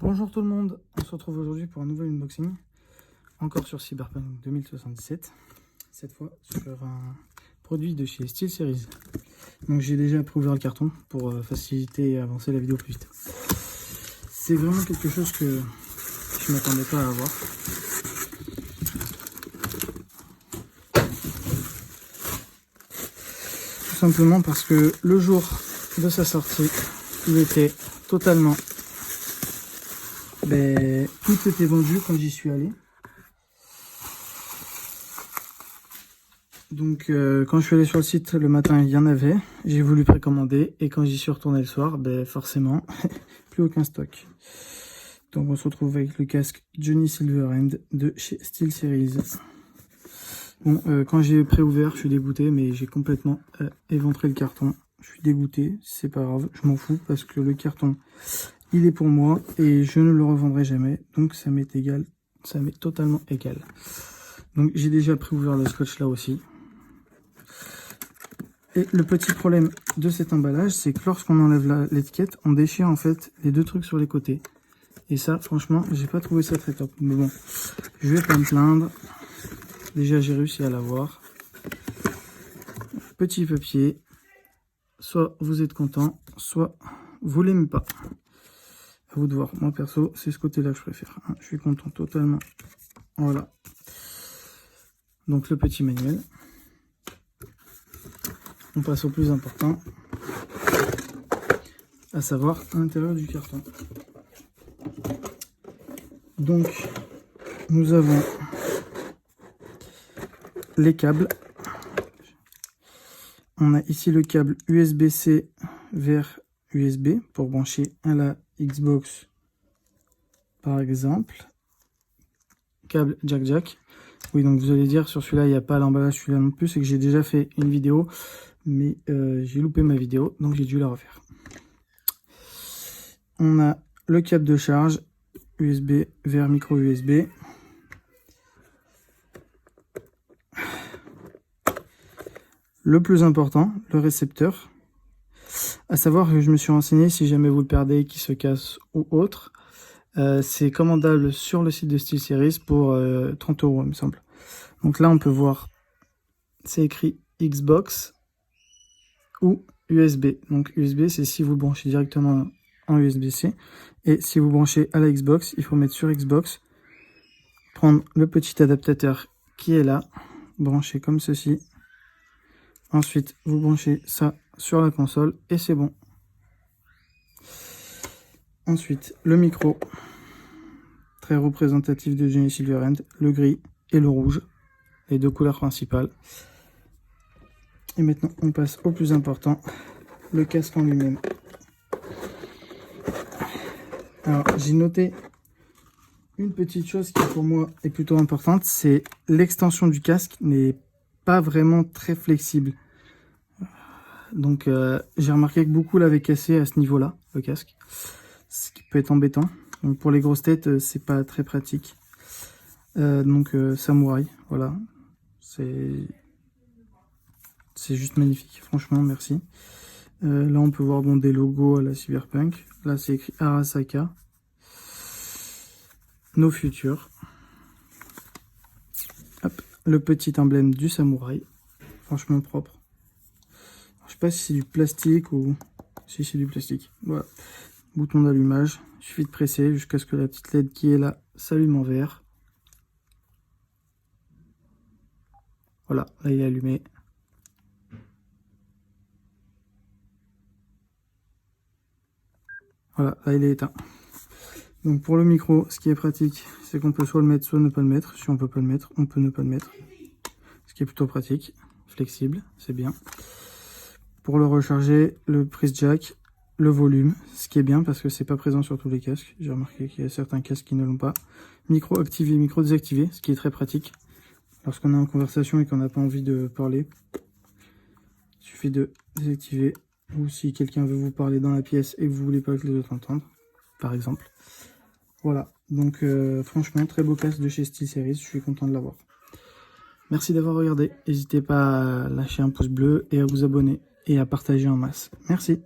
Bonjour tout le monde, on se retrouve aujourd'hui pour un nouvel unboxing, encore sur Cyberpunk 2077, cette fois sur un produit de chez SteelSeries. Donc j'ai déjà ouvert le carton pour faciliter et avancer la vidéo plus vite. C'est vraiment quelque chose que je ne m'attendais pas à avoir. Tout simplement parce que le jour de sa sortie, il était totalement... tout était vendu quand j'y suis allé. Donc quand je suis allé sur le site le matin, il y en avait. J'ai voulu précommander et quand j'y suis retourné le soir, forcément, plus aucun stock. Donc on se retrouve avec le casque Johnny Silverhand de chez SteelSeries. Bon, quand j'ai préouvert, je suis dégoûté, mais j'ai complètement éventré le carton. Je suis dégoûté, c'est pas grave, je m'en fous parce que le carton, il est pour moi et je ne le revendrai jamais. Donc ça m'est égal, ça m'est totalement égal. Donc j'ai déjà préouvert le scotch là aussi. Et le petit problème de cet emballage, c'est que lorsqu'on enlève l'étiquette, on déchire en fait les deux trucs sur les côtés. Et ça, franchement, j'ai pas trouvé ça très top. Mais bon, je vais pas me plaindre. Déjà, j'ai réussi à l'avoir. Petit papier. Soit vous êtes content, soit vous l'aimez pas. À vous de voir. Moi, perso, c'est ce côté-là que je préfère. Je suis content totalement. Voilà. Donc, le petit manuel. On passe au plus important, à savoir l'intérieur du carton. Donc, nous avons les câbles. On a ici le câble USB-C vers USB pour brancher à la Xbox, par exemple. Câble jack-jack. Oui, donc vous allez dire, sur celui-là, il n'y a pas l'emballage, celui-là non plus, c'est que j'ai déjà fait une vidéo, mais j'ai loupé ma vidéo, donc j'ai dû la refaire. On a le câble de charge USB vers micro USB. Le plus important, le récepteur. À savoir que je me suis renseigné, si jamais vous le perdez, qu'il se casse ou autre, c'est commandable sur le site de SteelSeries pour 30 €, il me semble. Donc là, on peut voir, c'est écrit Xbox ou USB. Donc USB, c'est si vous le branchez directement en USB-C. Et si vous branchez à la Xbox, il faut mettre sur Xbox, prendre le petit adaptateur qui est là, brancher comme ceci. Ensuite, vous branchez ça sur la console et c'est bon. Ensuite, le micro, très représentatif de Johnny Silverhand, le gris et le rouge, les deux couleurs principales. Et maintenant, on passe au plus important, le casque en lui-même. Alors, j'ai noté une petite chose qui pour moi est plutôt importante, c'est l'extension du casque n'est pas vraiment très flexible. Donc j'ai remarqué que beaucoup l'avaient cassé à ce niveau-là, le casque, ce qui peut être embêtant. Donc pour les grosses têtes, c'est pas très pratique. Samouraï, voilà, c'est juste magnifique, franchement, merci. Là on peut voir des logos à la Cyberpunk. Là c'est écrit Arasaka. No Future. Hop, le petit emblème du samouraï, franchement propre. Alors, je sais pas si c'est du plastique ou si c'est du plastique. Voilà, bouton d'allumage, il suffit de presser jusqu'à ce que la petite LED qui est là s'allume en vert. Voilà, là il est allumé. Voilà, là il est éteint. Donc pour le micro, ce qui est pratique, c'est qu'on peut soit le mettre, soit ne pas le mettre. Si on peut pas le mettre, on peut ne pas le mettre. Ce qui est plutôt pratique, flexible, c'est bien. Pour le recharger, le prise jack, le volume, ce qui est bien parce que c'est pas présent sur tous les casques. J'ai remarqué qu'il y a certains casques qui ne l'ont pas. Micro activé, micro désactivé, ce qui est très pratique. Lorsqu'on est en conversation et qu'on n'a pas envie de parler, il suffit de désactiver. Ou si quelqu'un veut vous parler dans la pièce et que vous voulez pas que les autres entendent, par exemple. Voilà, donc franchement, très beau casque de chez SteelSeries, je suis content de l'avoir. Merci d'avoir regardé, n'hésitez pas à lâcher un pouce bleu et à vous abonner et à partager en masse. Merci.